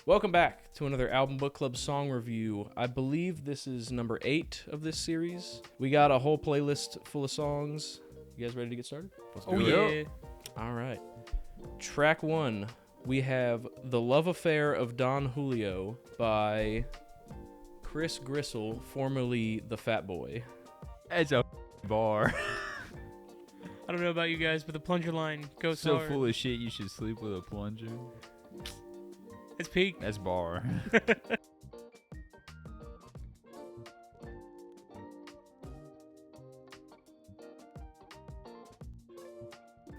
Welcome back to another Album Book Club song review. I believe this is number 8 of this series. We got a whole playlist full of songs. You guys ready to get started? Oh, yeah. All right. Track 1, we have The Love Affair of Don Julio by Chris Gristle, formerly The Fat Boy. It's a bar. I don't know about you guys, but the plunger line goes So hard. full of shit you should sleep with a plunger. It's peak. That's bar.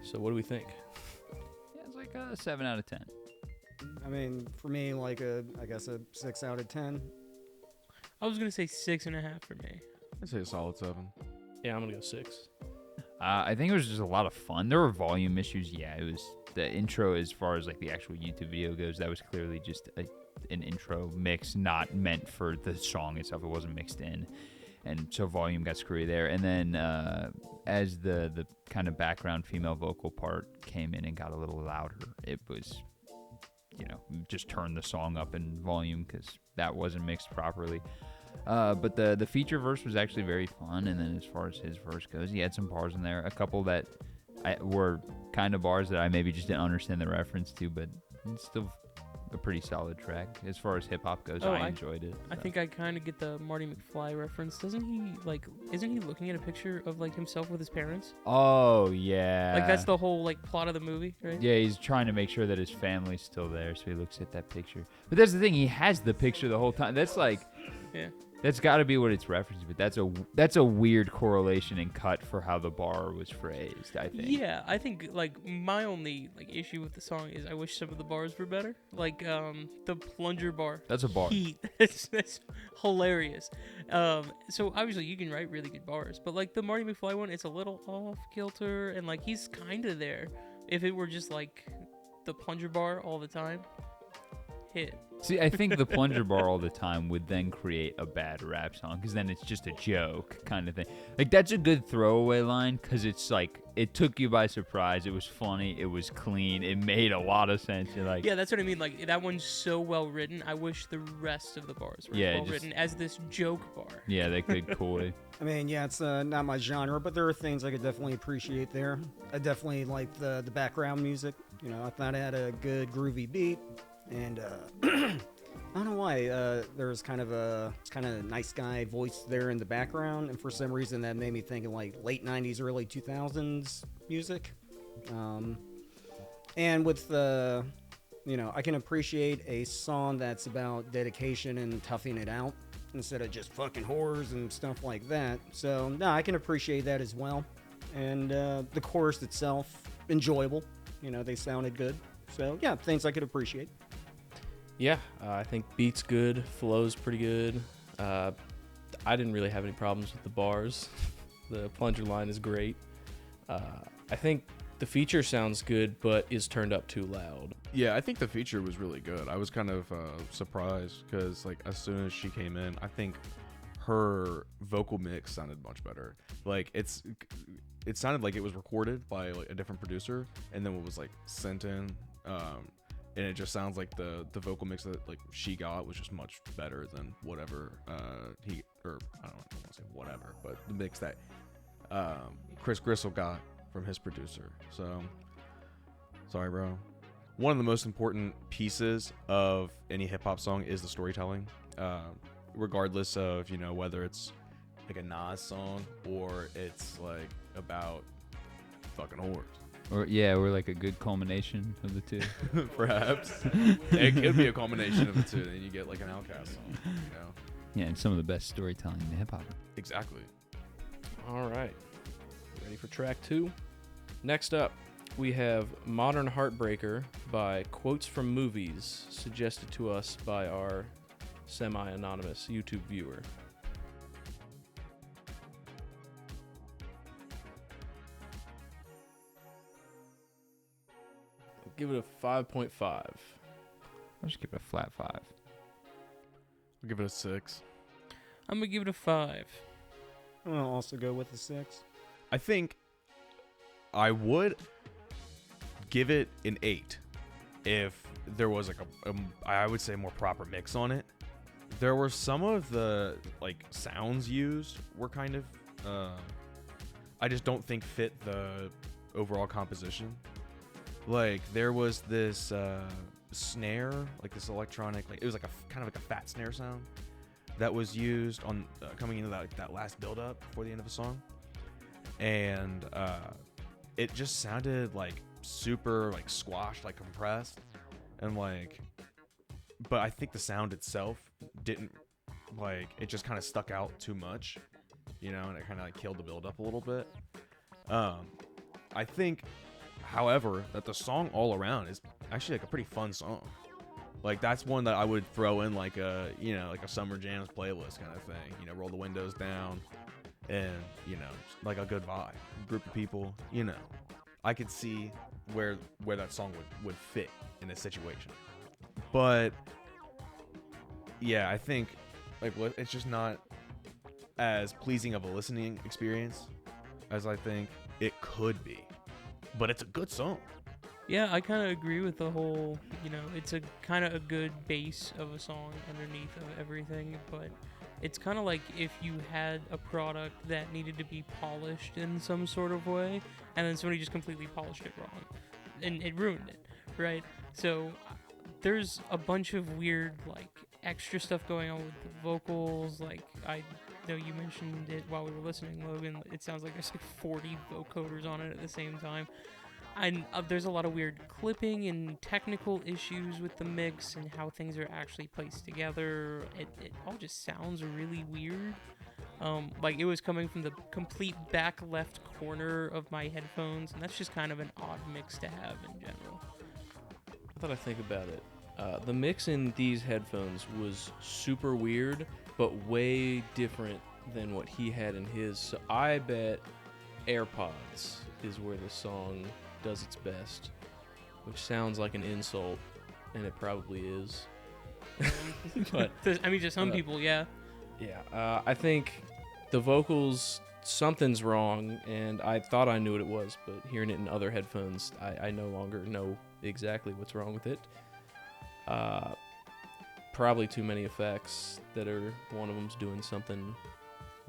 So what do we think? Yeah, it's like a 7 out of 10. I mean, for me, I guess a 6 out of 10. I was gonna say 6.5 for me. I'd say a solid 7. Yeah, I'm going to go 6. I think it was just a lot of fun. There were volume issues. Yeah, it was the intro as far as like the actual YouTube video goes. That was clearly just an intro mix, not meant for the song itself. It wasn't mixed in. And so volume got screwy there. And then as the kind of background female vocal part came in and got a little louder, it was, just turn the song up in volume because that wasn't mixed properly. But the feature verse was actually very fun. And then as far as his verse goes, he had some bars in there. A couple that were kind of bars that I maybe just didn't understand the reference to, but it's still a pretty solid track. As far as hip-hop goes, I enjoyed it. I think I kind of get the Marty McFly reference. Isn't he looking at a picture of himself with his parents? Oh, yeah. That's the whole plot of the movie, right? Yeah, he's trying to make sure that his family's still there, so he looks at that picture. But that's the thing, he has the picture the whole time. That's yeah. That's got to be what it's referencing, but that's a weird correlation and cut for how the bar was phrased, I think. Yeah, I think my only issue with the song is I wish some of the bars were better. The plunger bar. That's a bar. Heat. That's hilarious. So obviously you can write really good bars, but the Marty McFly one, it's a little off kilter, and he's kind of there. If it were just the plunger bar all the time, hit. See, I think the plunger bar all the time would then create a bad rap song, because then it's just a joke kind of thing. That's a good throwaway line, because it's it took you by surprise. It was funny. It was clean. It made a lot of sense. You're yeah, that's what I mean. That one's so well written. I wish the rest of the bars were well written as this joke bar. Yeah, they could coy. I mean, yeah, it's not my genre, but there are things I could definitely appreciate there. I definitely like the background music. I thought it had a good groovy beat. And I don't know why there's kind of a nice guy voice there in the background, and for some reason that made me think of late 90s, early 2000s music. And with I can appreciate a song that's about dedication and toughing it out instead of just fucking whores and stuff like that. So no, I can appreciate that as well. And the chorus itself, enjoyable. They sounded good. So yeah, things I could appreciate. Yeah, I think beat's good, flow's pretty good. I didn't really have any problems with the bars. The plunger line is great. I think the feature sounds good, but is turned up too loud. Yeah, I think the feature was really good. I was kind of surprised because as soon as she came in, I think her vocal mix sounded much better. It sounded like it was recorded by a different producer, and then it was sent in. And it just sounds like the vocal mix that she got was just much better than whatever I don't want to say whatever, but the mix that Chris Gristle got from his producer. So sorry, bro. One of the most important pieces of any hip hop song is the storytelling, regardless of whether it's a Nas song or it's about fucking whores. Or a good culmination of the two. Perhaps. It could be a culmination of the two. Then you get an Outkast song, Yeah, and some of the best storytelling in hip-hop. Exactly. All right. Ready for track 2? Next up, we have Modern Heartbreaker by Quotes from Movies, suggested to us by our semi-anonymous YouTube viewer. Give it a 5.5. I'll just give it a flat 5. I'll give it a 6. I'm gonna give it a 5. I'll also go with a 6. I think I would give it an 8 if there was like I would say more proper mix on it. There were some of the like sounds used were kind of I just don't think fit the overall composition. Like there was this snare, like this electronic, like it was like a kind of like a fat snare sound that was used on coming into that last build up before the end of the song, and it just sounded like super like squashed, like compressed, and like, but I think the sound itself didn't, like, it just kind of stuck out too much, you know, and it kind of like killed the build up a little bit. I think, however, that the song all around is actually like a pretty fun song. Like that's one that I would throw in like a, you know, like a summer jams playlist kind of thing. You know, roll the windows down, and you know, like a good vibe, group of people. You know, I could see where that song would fit in this situation. But yeah, I think like it's just not as pleasing of a listening experience as I think it could be. But it's a good song. Yeah, I kind of agree with the whole, you know, it's a kind of a good base of a song underneath of everything, but it's kind of like if you had a product that needed to be polished in some sort of way, and then somebody just completely polished it wrong, and it ruined it, right? So there's a bunch of weird, like, extra stuff going on with the vocals. Like, I know you mentioned it while we were listening, Logan. It sounds like there's like 40 vocoders on it at the same time. And there's a lot of weird clipping and technical issues with the mix and how things are actually placed together. It all just sounds really weird. Like it was coming from the complete back left corner of my headphones, and that's just kind of an odd mix to have in general. I thought I think about it. The mix in these headphones was super weird, but way different than what he had in his. So I bet AirPods is where the song does its best, which sounds like an insult, and it probably is. But I mean, to some people, yeah. Yeah, I think the vocals, something's wrong, and I thought I knew what it was, but hearing it in other headphones, I no longer know exactly what's wrong with it. Probably too many effects that are, one of them's doing something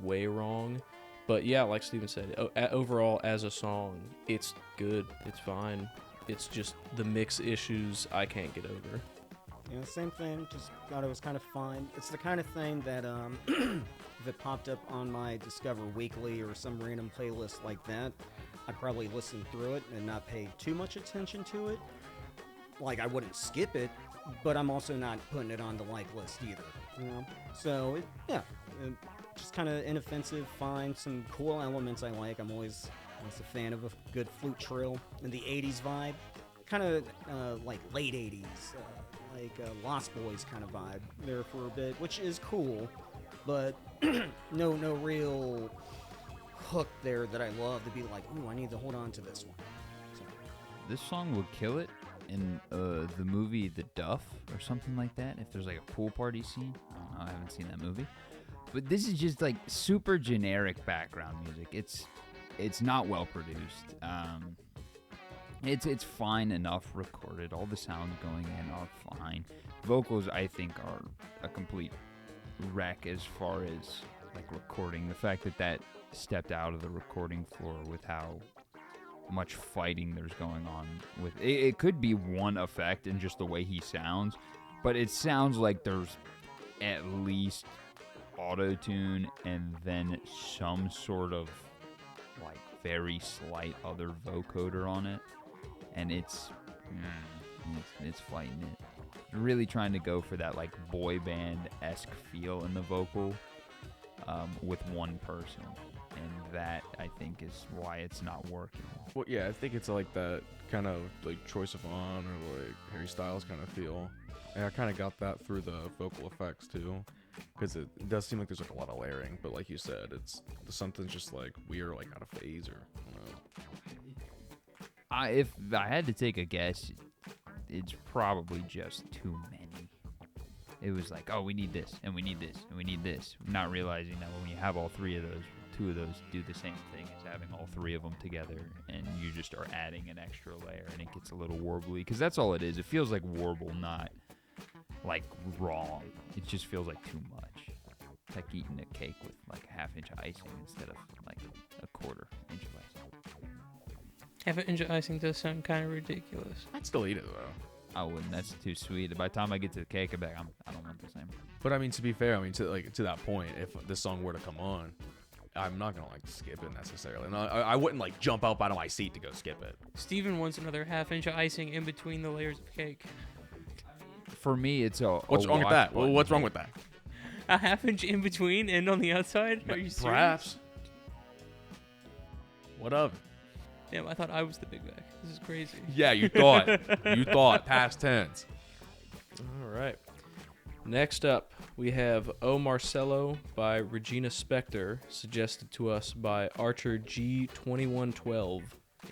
way wrong. But yeah, like Steven said, overall as a song, it's good, it's fine. It's just the mix issues I can't get over. You know, same thing, just thought it was kind of fun. It's the kind of thing that if it popped up on my Discover Weekly or some random playlist like that, I'd probably listen through it and not pay too much attention to it. Like, I wouldn't skip it, but I'm also not putting it on the like list either, you know? So, just kind of inoffensive, fine, some cool elements I like. I'm always a fan of a good flute trill and the 80s vibe. Kind of like late 80s, like Lost Boys kind of vibe there for a bit, which is cool, but no real hook there that I love to be like, ooh, I need to hold on to this one. So. This song would kill it in the movie The Duff or something like that, if there's like a pool party scene. I don't know, I haven't seen that movie. But this is just like super generic background music. It's not well produced. It's fine enough recorded. All the sounds going in are fine. Vocals, I think, are a complete wreck as far as like recording. The fact that stepped out of the recording floor with how much fighting there's going on with it. It could be one effect in just the way he sounds, but it sounds like there's at least auto-tune and then some sort of like very slight other vocoder on it, and it's fighting it. Really trying to go for that like boy band-esque feel in the vocal with one person, and that I think is why it's not working. Well, yeah, I think it's like that kind of like Troye Sivan or like Harry Styles kind of feel. And I kind of got that through the vocal effects too, because it does seem like there's like a lot of layering, but like you said, it's something's just like weird, like out of phase, or I don't know. If I had to take a guess, it's probably just too many. It was like, oh, we need this, and we need this, and we need this, not realizing that when you have all three of those two of those do the same thing as having all three of them together, and you just are adding an extra layer, and it gets a little warbly, because that's all it is. It feels like warble, not like wrong. It just feels like too much. It's like eating a cake with like a half-inch icing instead of like a quarter-inch of icing. Half-inch of icing does sound kind of ridiculous. I'd still eat it though. I wouldn't. That's too sweet. By the time I get to the cake, I'm like, I don't want the same. But I mean, to be fair, I mean, to that point, if this song were to come on, I'm not gonna like skip it necessarily. And I wouldn't like jump up out of my seat to go skip it. Steven wants another half-inch of icing in between the layers of cake. For me, it's a What's wrong with that? Well, what's wrong with that? A half-inch in between and on the outside? Are you serious? Perhaps. What of it? Damn, I thought I was the big bag. This is crazy. Yeah, you thought. You thought. Past tense. All right. Next up, we have Oh Marcelo by Regina Spektor, suggested to us by Archer G2112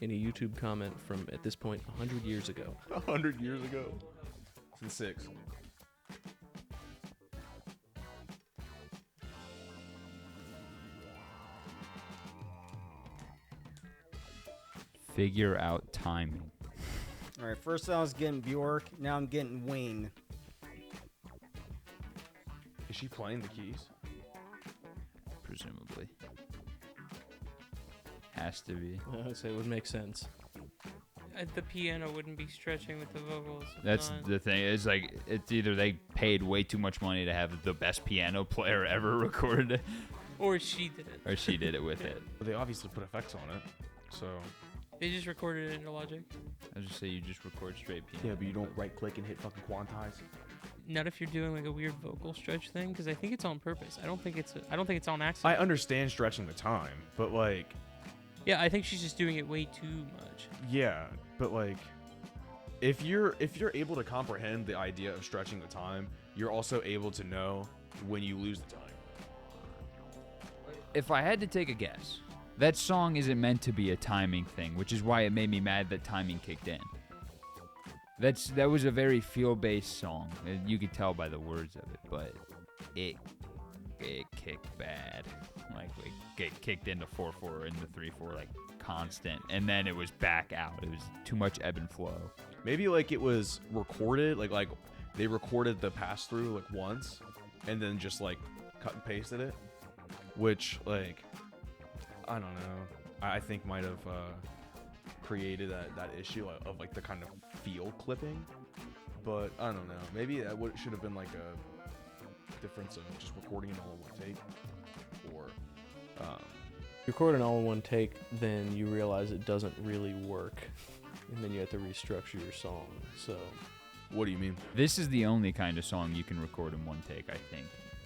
in a YouTube comment from, at this point, 100 years ago. 100 years ago. Since 6. Figure out timing. All right, first I was getting Bjork, now I'm getting Wayne. Is she playing the keys? Presumably. Has to be. I'd say it would make sense. The piano wouldn't be stretching with the vocals. if That's not. the thing. It's like, it's either they paid way too much money to have the best piano player ever recorded it, Or she did it. or she did it with it. Well, they obviously put effects on it. So. They just recorded it in Logic. I was just say you just record straight piano. Yeah, but you don't right click and hit fucking quantize. Not if you're doing like a weird vocal stretch thing, because I think it's on purpose. I don't think it's on accident. I understand stretching the time, but like. Yeah, I think she's just doing it way too much. Yeah, but like. If you're able to comprehend the idea of stretching the time, you're also able to know when you lose the time. If I had to take a guess, that song isn't meant to be a timing thing, which is why it made me mad that timing kicked in. That was a very feel-based song. And you could tell by the words of it, but it kicked bad. Like it kicked into 4/4 into 3/4 like constant, and then it was back out. It was too much ebb and flow. Maybe like it was recorded, like they recorded the pass through like once, and then just like cut and pasted it, which like I don't know. I think might have created that issue of like the kind of feel clipping, but I don't know. Maybe that should have been like a difference of just recording it all in one take, or You record an all-in-one take, then you realize it doesn't really work, and then you have to restructure your song. So what do you mean? This is the only kind of song you can record in one take, I think.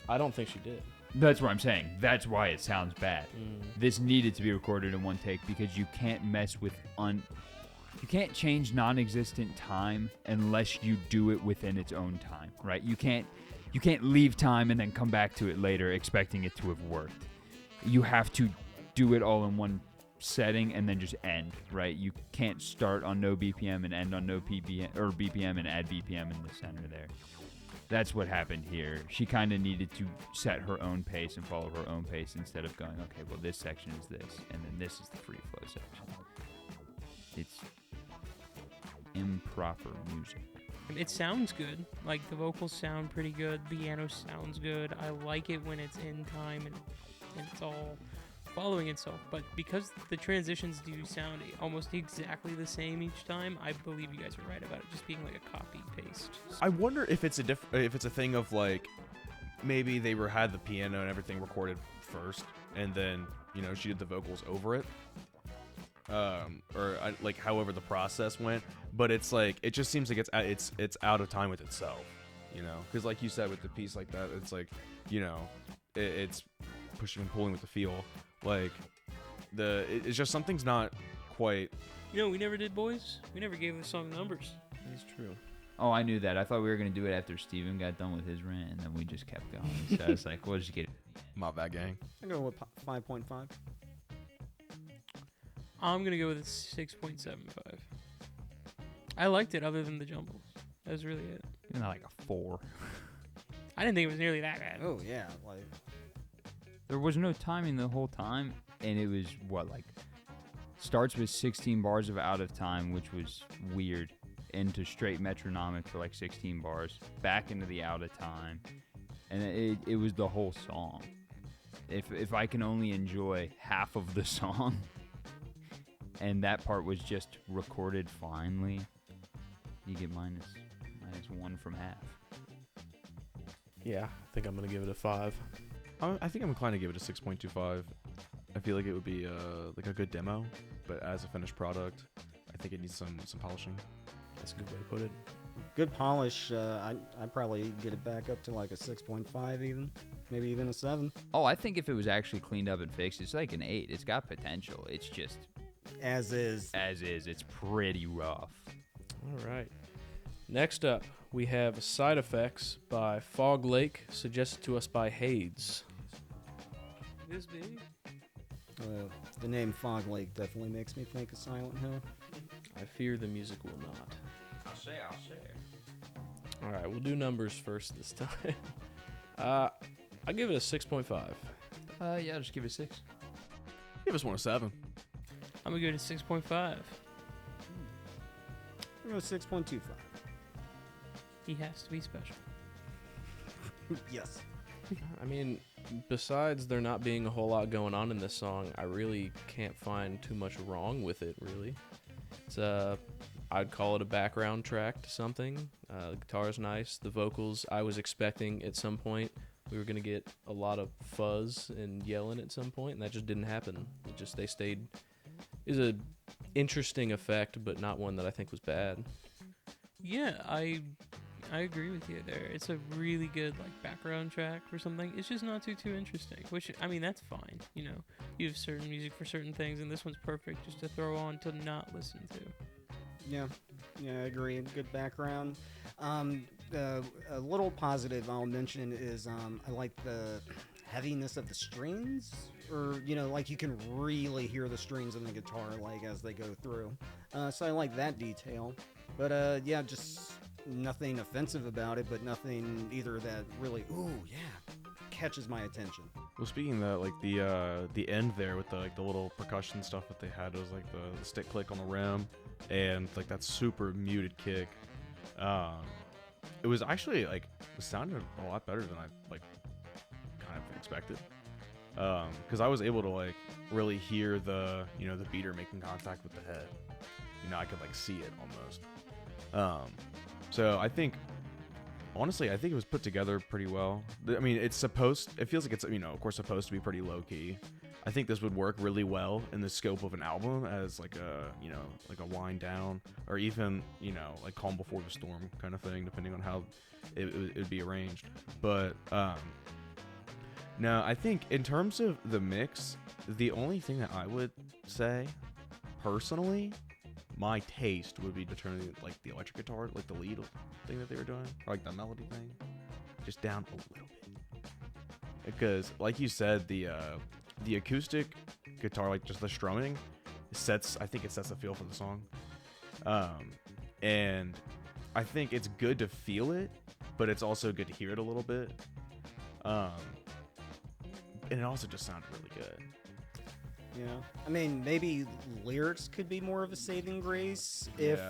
I don't think she did. That's what I'm saying. That's why it sounds bad. This needed to be recorded in one take because you can't mess with you can't change non-existent time unless you do it within its own time, right? You can't leave time and then come back to it later expecting it to have worked. You have to do it all in one setting and then just end, right? You can't start on no BPM and end on no BPM or BPM and add BPM in the center there. That's what happened here. She kind of needed to set her own pace and follow her own pace instead of going, okay, well, this section is this, and then this is the free flow section. It's improper music. It sounds good. Like the vocals sound pretty good. The piano sounds good. I like it when it's in time and it's all following itself. But because the transitions do sound almost exactly the same each time, I believe you guys are right about it just being like a copy paste. I wonder if it's a thing of like maybe they had the piano and everything recorded first, and then she did the vocals over it, or like however the process went. But it's like it just seems like it's out of time with itself, because like you said with the piece like that, it's like it's pushing and pulling with the feel. Like it's just something's not quite. We never did, boys. We never gave the song numbers. That's true. Oh, I knew that. I thought we were going to do it after Steven got done with his rant, and then we just kept going. So I was like, we'll just get it. My bad, gang. I go with 5.5. I'm gonna go with a 6.75. I liked it, other than the jumbles. That was really it. Like a 4. I didn't think it was nearly that bad. Oh yeah, like There was no timing the whole time, and it was starts with 16 bars of out of time, which was weird, into straight metronomic for like 16 bars, back into the out of time, and it was the whole song. If I can only enjoy half of the song, and that part was just recorded finely, you get minus 1 from half. Yeah, I think I'm gonna give it a 5. I think I'm inclined to give it a 6.25. I feel like it would be like a good demo, but as a finished product, I think it needs some polishing. That's a good way to put it. Good polish. I'd probably get it back up to like a 6.5 even, maybe even a 7. Oh, I think if it was actually cleaned up and fixed, it's like an 8. It's got potential. It's just As is. It's pretty rough. All right. Next up, we have Side Effects by Fog Lake, suggested to us by Hades. This big? The name Fog Lake definitely makes me think of Silent Hill. I fear the music will not. I'll say. All right, we'll do numbers first this time. I'll give it a 6.5. Yeah, I'll just give it a 6. Give us one a 7. I'm gonna go to 6.5. I'm going to 6.25. He has to be special. Yes. I mean, besides there not being a whole lot going on in this song, I really can't find too much wrong with it, really. It's I'd call it a background track to something. The guitar's nice. The vocals, I was expecting at some point we were going to get a lot of fuzz and yelling at some point, and that just didn't happen. They stayed. It was a interesting effect, but not one that I think was bad. Yeah, I agree with you there. It's a really good background track for something. It's just not too interesting, which I mean that's fine. You know, you have certain music for certain things, and this one's perfect just to throw on to not listen to. Yeah, I agree. Good background. A little positive I'll mention is I like the heaviness of the strings, or you can really hear the strings in the guitar as they go through. So I like that detail. But yeah, just nothing offensive about it, but nothing either that really catches my attention. Well, speaking of that, the end there with the little percussion stuff that they had, it was the stick click on the rim and that super muted kick. It was actually it sounded a lot better than I kind of expected. Because I was able to really hear the beater making contact with the head. I could see it almost. So I think, honestly, I think it was put together pretty well. I mean, it feels like it's, of course, supposed to be pretty low key. I think this would work really well in the scope of an album as a wind down, or even, Calm Before the Storm kind of thing, depending on how it would be arranged. But, no, I think in terms of the mix, the only thing that I would say, personally, my taste would be to turn the electric guitar, the lead thing that they were doing, or the melody thing, just down a little bit. Because, like you said, the acoustic guitar, just the strumming, I think it sets the feel for the song. And I think it's good to feel it, but it's also good to hear it a little bit. And it also just sounded really good. Yeah, I mean, maybe lyrics could be more of a saving grace if,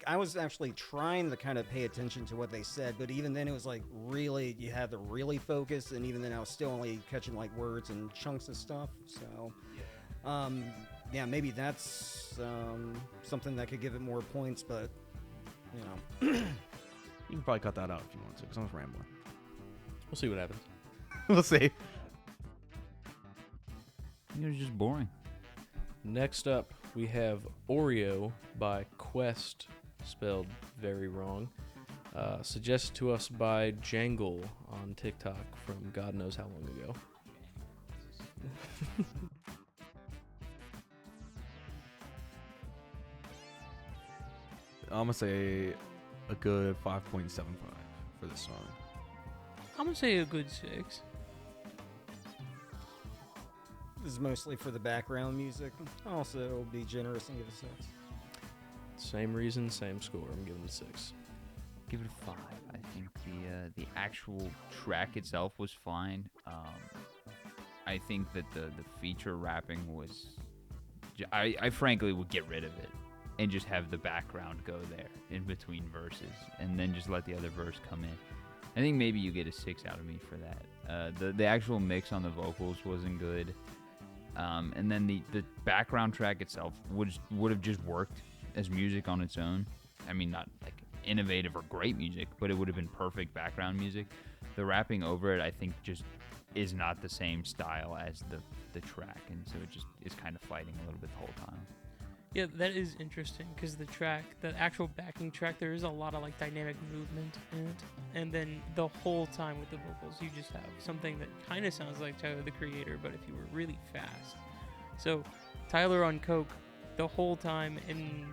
I was actually trying to kind of pay attention to what they said, but even then it was really, you had to really focus, and even then I was still only catching words and chunks of stuff, so, yeah, maybe that's something that could give it more points, but, You can probably cut that out if you want to, because I'm just rambling. We'll see what happens. We'll see. It was just boring. Next up, we have Oreo by Quest, spelled very wrong. Suggested to us by Jangle on TikTok from God knows how long ago. I'm going to say a good 5.75 for this song. I'm gonna say a good 6. this is mostly for the background music. I'll also be generous and give it a 6. Same reason, same score. I'm giving it a 6. Give it a 5. I think the actual track itself was fine. I think that the feature rapping was, I frankly would get rid of it and just have the background go there in between verses, and then just let the other verse come in. I think maybe you get a 6 out of me for that. The actual mix on the vocals wasn't good, and then the background track itself would have just worked as music on its own. I mean, not like innovative or great music, but it would have been perfect background music. The rapping over it, I think, just is not the same style as the track, and so it just is kind of fighting a little bit the whole time. Yeah, that is interesting because the actual backing track, there is a lot of like dynamic movement in it, and then the whole time with the vocals, you just have something that kind of sounds like Tyler the Creator, but if you were really fast. So Tyler on coke the whole time, and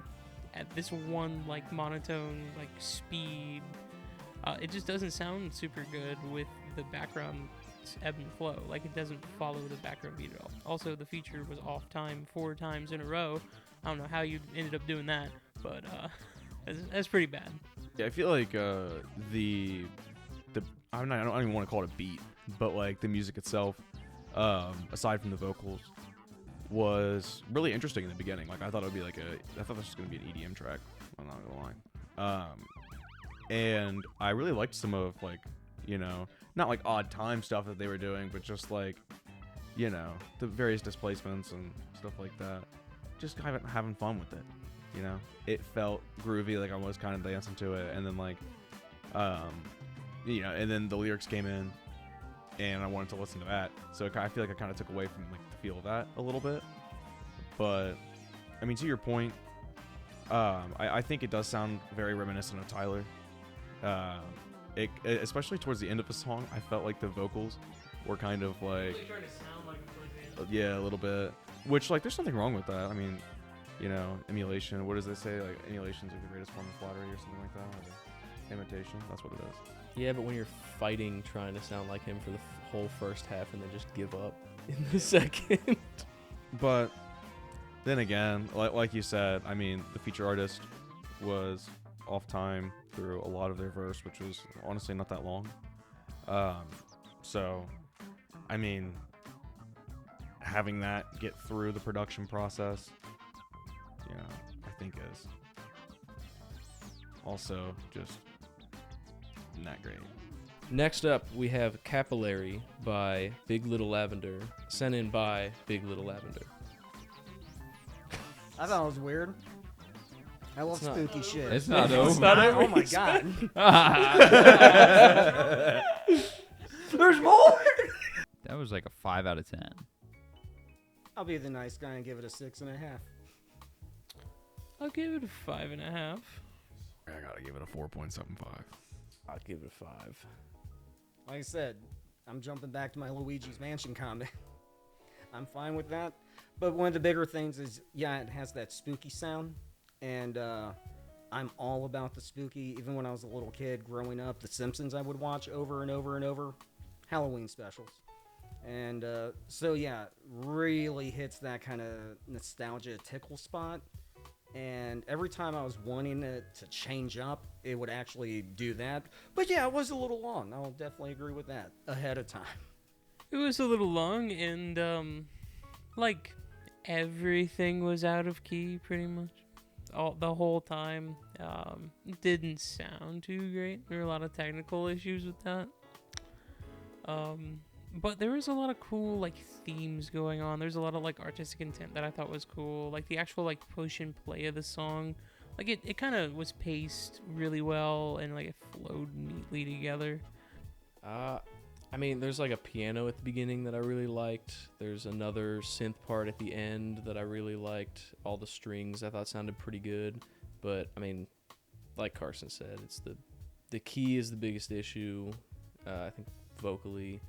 at this one like monotone like speed, it just doesn't sound super good with the background ebb and flow. Like, it doesn't follow the background beat at all. Also, the feature was off time 4 times in a row. I don't know how you ended up doing that, but that's pretty bad. Yeah, I feel like the I don't even want to call it a beat, but like the music itself, aside from the vocals, was really interesting in the beginning. Like, I thought it would be I thought this was gonna be an EDM track. I'm not gonna lie. And I really liked some of, like, you know, not like odd time stuff that they were doing, but just like, you know, the various displacements and stuff like that. Just having fun with it, you know. It felt groovy, like I was kind of dancing to it, and then like, you know, and then the lyrics came in, and I wanted to listen to that. So I feel like I kind of took away from like the feel of that a little bit. But I mean, to your point, I think it does sound very reminiscent of Tyler. Especially towards the end of the song, I felt like the vocals were kind of like, yeah, a little bit. Which, like, there's nothing wrong with that. I mean, you know, emulation. What does they say? Like, emulation's like the greatest form of flattery or something like that. Or imitation. That's what it is. Yeah, but when you're fighting trying to sound like him for the whole first half and then just give up in the second. But then again, like you said, I mean, the feature artist was off time through a lot of their verse, which was honestly not that long. So, I mean, having that get through the production process, you know, I think is also just not great. Next up, we have Capillary by Big Little Lavender, sent in by Big Little Lavender. I thought it was weird. I love It's not- spooky shit. It's not over. It's not Oh over. my god. There's more! That was like a 5 out of 10. I'll be the nice guy and give it a 6.5. I'll give it a 5.5. I gotta give it a 4.75. I'll give it a 5. Like I said, I'm jumping back to my Luigi's Mansion comment. I'm fine with that. But one of the bigger things is, yeah, it has that spooky sound. And I'm all about the spooky. Even when I was a little kid growing up, The Simpsons I would watch over and over and over. Halloween specials. And so, yeah, really hits that kind of nostalgia tickle spot. And every time I was wanting it to change up, it would actually do that. But yeah, it was a little long. I'll definitely agree with that ahead of time. It was a little long, and like everything was out of key pretty much the whole time. It didn't sound too great. There were a lot of technical issues with that. But there was a lot of cool like themes going on. There's a lot of like artistic intent that I thought was cool. Like the actual like push and play of the song, like it kind of was paced really well and like it flowed neatly together. I mean, there's like a piano at the beginning that I really liked. There's another synth part at the end that I really liked. All the strings I thought sounded pretty good. But I mean, like Carson said, it's the key is the biggest issue. I think vocally.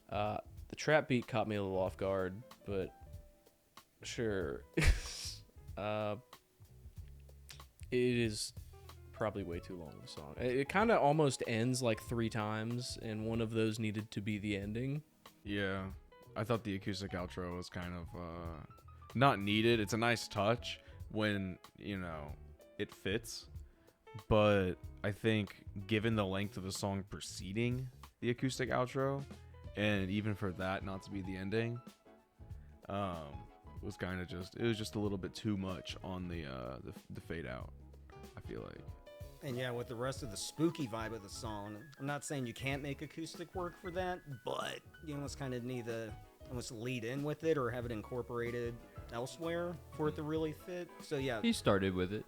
The trap beat caught me a little off guard, but sure. It is probably way too long of a song. It kind of almost ends like 3 times, and one of those needed to be the ending. Yeah, I thought the acoustic outro was kind of not needed. It's a nice touch when, you know, it fits, but I think given the length of the song preceding the acoustic outro and even for that not to be the ending, was kind of just, it was just a little bit too much on the fade out, I feel like. And yeah, with the rest of the spooky vibe of the song, I'm not saying you can't make acoustic work for that, but you almost kind of need to almost lead in with it or have it incorporated elsewhere for it to really fit. So yeah. He started with it.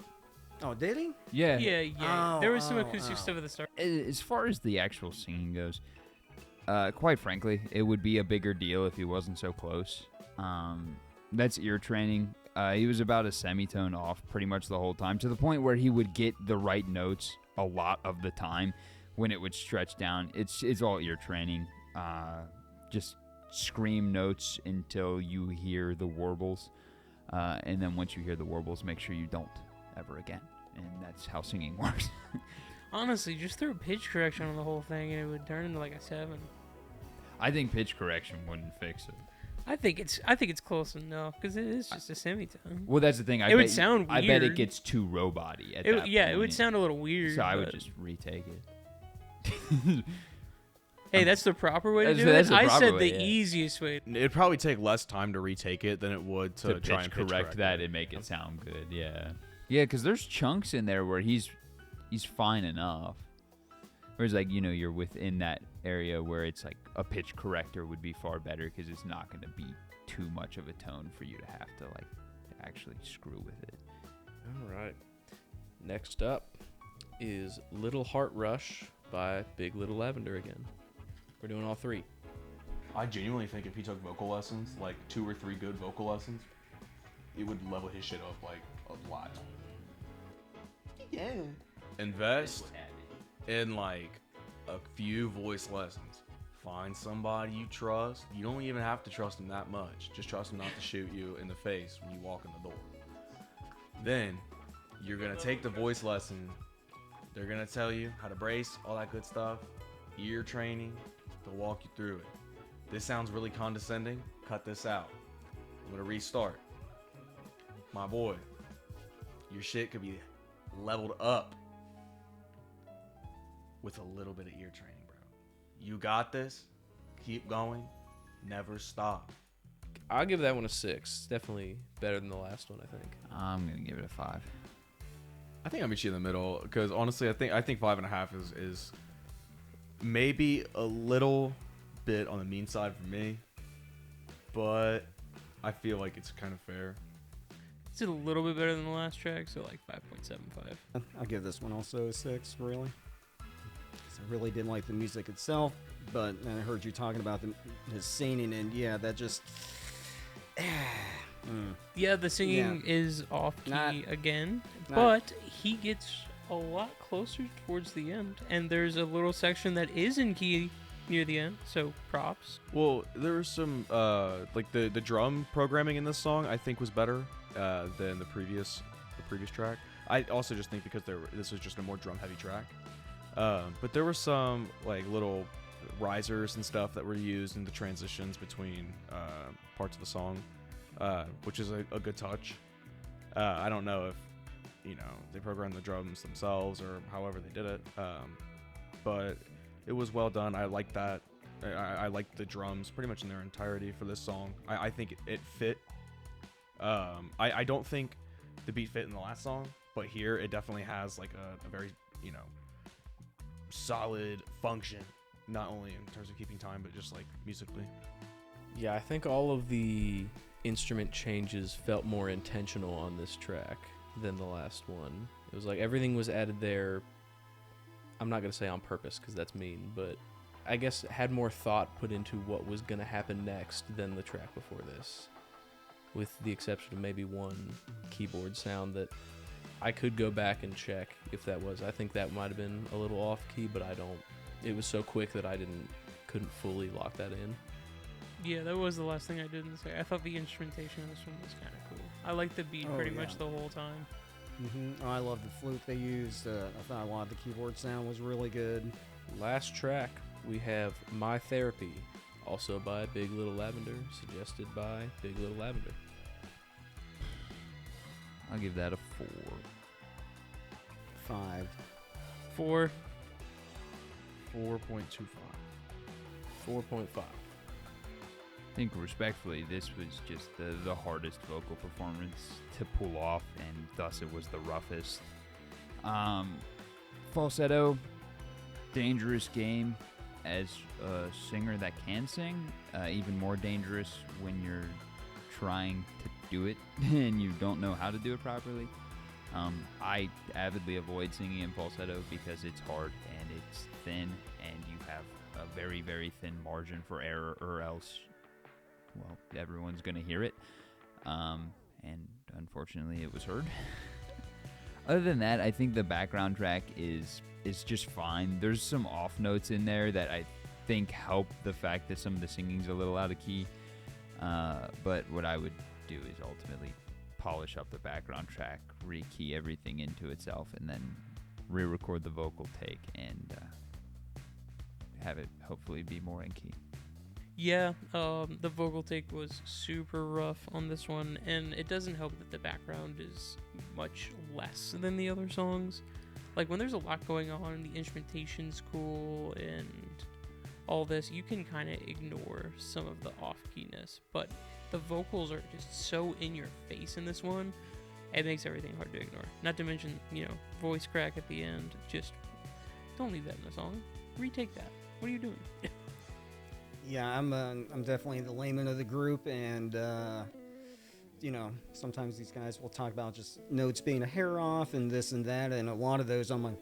Oh, did he? Yeah. Yeah. There was some Oh, acoustic oh. stuff at the start. As far as the actual singing goes, quite frankly, it would be a bigger deal if he wasn't so close. That's ear training. He was about a semitone off pretty much the whole time, to the point where he would get the right notes a lot of the time when it would stretch down. It's all ear training. Just scream notes until you hear the warbles. And then once you hear the warbles, make sure you don't ever again. And that's how singing works. Honestly, just throw pitch correction on the whole thing and it would turn into like a 7. I think pitch correction wouldn't fix it. I think it's close enough because it is just a semitone. Well, that's the thing. It would sound I bet it weird. gets too robot-y at It, that yeah, point. it would sound a little weird. So I would but- just retake it. Hey, that's the proper way to do That's it. the I proper said way, the yeah. easiest way. It'd probably take less time to retake it than it would to To try pitch and pitch correct that it. and make it sound good. Yeah. Yeah, because there's chunks in there where he's fine enough. Whereas, like, you know, you're within that area where it's like a pitch corrector would be far better because it's not going to be too much of a tone for you to have to, like, actually screw with it. All right. Next up is Little Heart Rush by Big Little Lavender again. We're doing all three. I genuinely think if he took vocal lessons, like 2 or 3 good vocal lessons, it would level his shit up like a lot. Yeah. Invest in like a few voice lessons. Find somebody you trust. You don't even have to trust them that much. Just trust them not to shoot you in the face when you walk in the door. Then you're gonna take the voice lesson. They're gonna tell you how to brace, all that good stuff. Ear training. To walk you through it. This sounds really condescending. Cut this out. I'm gonna restart. My boy, your shit could be leveled up with a little bit of ear training, bro. You got this. Keep going. Never stop. I'll give that one a 6. Definitely better than the last one, I think. I'm going to give it a 5. I think I'll meet you in the middle because honestly, I think 5.5 is maybe a little bit on the mean side for me, but I feel like it's kind of fair. It's a little bit better than the last track, so like 5.75. I'll give this one also a 6, really. 'Cause I really didn't like the music itself, but I heard you talking about his singing, and yeah, that just... Yeah, the singing is off key again, but he gets a lot closer towards the end, and there's a little section that is in key near the end, so props. Well, there was some like the drum programming in this song I think was better than the previous track. I also just think because this was just a more drum heavy track. But there were some like little risers and stuff that were used in the transitions between parts of the song, which is a good touch. I don't know if they programmed the drums themselves or however they did it, but it was well done. I like that. I like the drums pretty much in their entirety for this song. I think it fit. I don't think the beat fit in the last song, but here it definitely has like a very solid function, not only in terms of keeping time but just like musically. Yeah, I think all of the instrument changes felt more intentional on this track than the last one. It was like everything was added there. I'm not going to say on purpose because that's mean, but I guess it had more thought put into what was going to happen next than the track before this, with the exception of maybe one keyboard sound that I could go back and check if that was. I think that might have been a little off key, but I don't. It was so quick that I couldn't fully lock that in. Yeah, that was the last thing I didn't say. I thought the instrumentation in this one was kind of cool. I liked the beat pretty much the whole time. Oh, I love the flute they used. I thought a lot of the keyboard sound was really good. Last track, we have My Therapy, also by Big Little Lavender, suggested by Big Little Lavender. I'll give that a 4. 5. 4. 4.25. 4.5. I think respectfully, this was just the hardest vocal performance to pull off, and thus it was the roughest. Falsetto, dangerous game as a singer that can sing, even more dangerous when you're trying to do it and you don't know how to do it properly. I avidly avoid singing in falsetto because it's hard and it's thin, and you have a very, very thin margin for error, or else, well, everyone's going to hear it. And unfortunately, it was heard. Other than that, I think the background track is just fine. There's some off notes in there that I think help the fact that some of the singing's a little out of key. But what I would do is ultimately polish up the background track, rekey everything into itself, and then re-record the vocal take and have it hopefully be more in key. Yeah, the vocal take was super rough on this one, and it doesn't help that the background is much less than the other songs. Like, when there's a lot going on, the instrumentation's cool, and all this, you can kind of ignore some of the off-keyness, but the vocals are just so in your face in this one, it makes everything hard to ignore. Not to mention, voice crack at the end. Just don't leave that in the song. Retake that. What are you doing? Yeah, I'm definitely the layman of the group, and sometimes these guys will talk about just notes being a hair off and this and that, and a lot of those I'm like,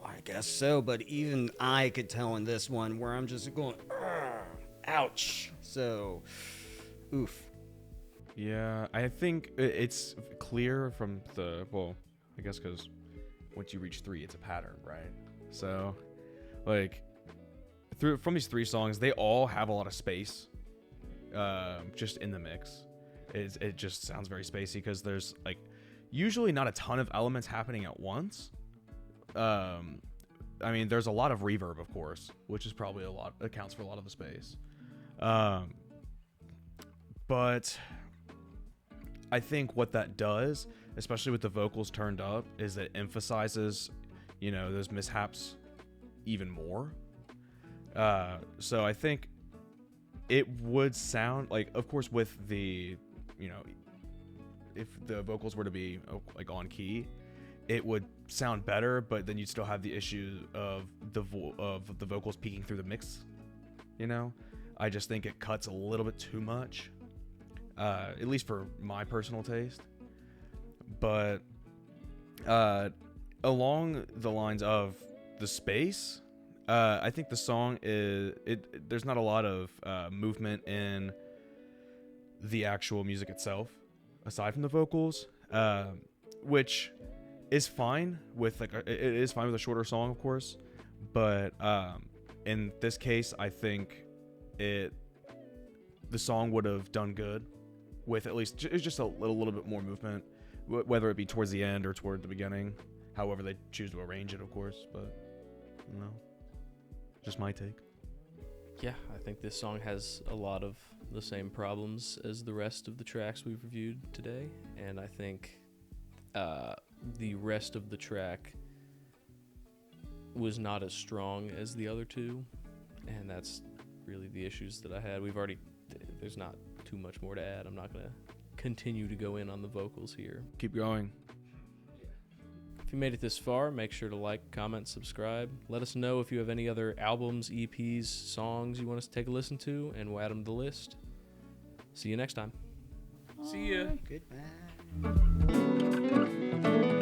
well, I guess so, but even I could tell in this one where I'm just going, ouch. So, oof. Yeah, I think it's clear from I guess because once you reach 3, it's a pattern, right? So, like, from these 3 songs, they all have a lot of space, just in the mix. It just sounds very spacey because there's, like, usually not a ton of elements happening at once. I mean, there's a lot of reverb, of course, which is probably accounts for a lot of the space. But I think what that does, especially with the vocals turned up, is it emphasizes, those mishaps even more. So I think it would sound like, of course, with the, if the vocals were to be like on key, it would sound better, but then you'd still have the issue of the vocals peeking through the mix. I just think it cuts a little bit too much, at least for my personal taste. But along the lines of the space, I think the song there's not a lot of movement in the actual music itself, aside from the vocals, which is fine with it is fine with a shorter song, of course, but in this case, I think the song would have done good with at least just a little bit more movement, whether it be towards the end or toward the beginning, however they choose to arrange it, of course. But just my take. Yeah, I think this song has a lot of the same problems as the rest of the tracks we've reviewed today, and I think the rest of the track was not as strong as the other two, and that's really the issues that I had. There's not too much more to add. I'm not going to continue to go in on the vocals here. Keep going. If you made it this far, make sure to like, comment, subscribe. Let us know if you have any other albums, EPs, songs you want us to take a listen to, and we'll add them to the list. See you next time. See ya. Goodbye.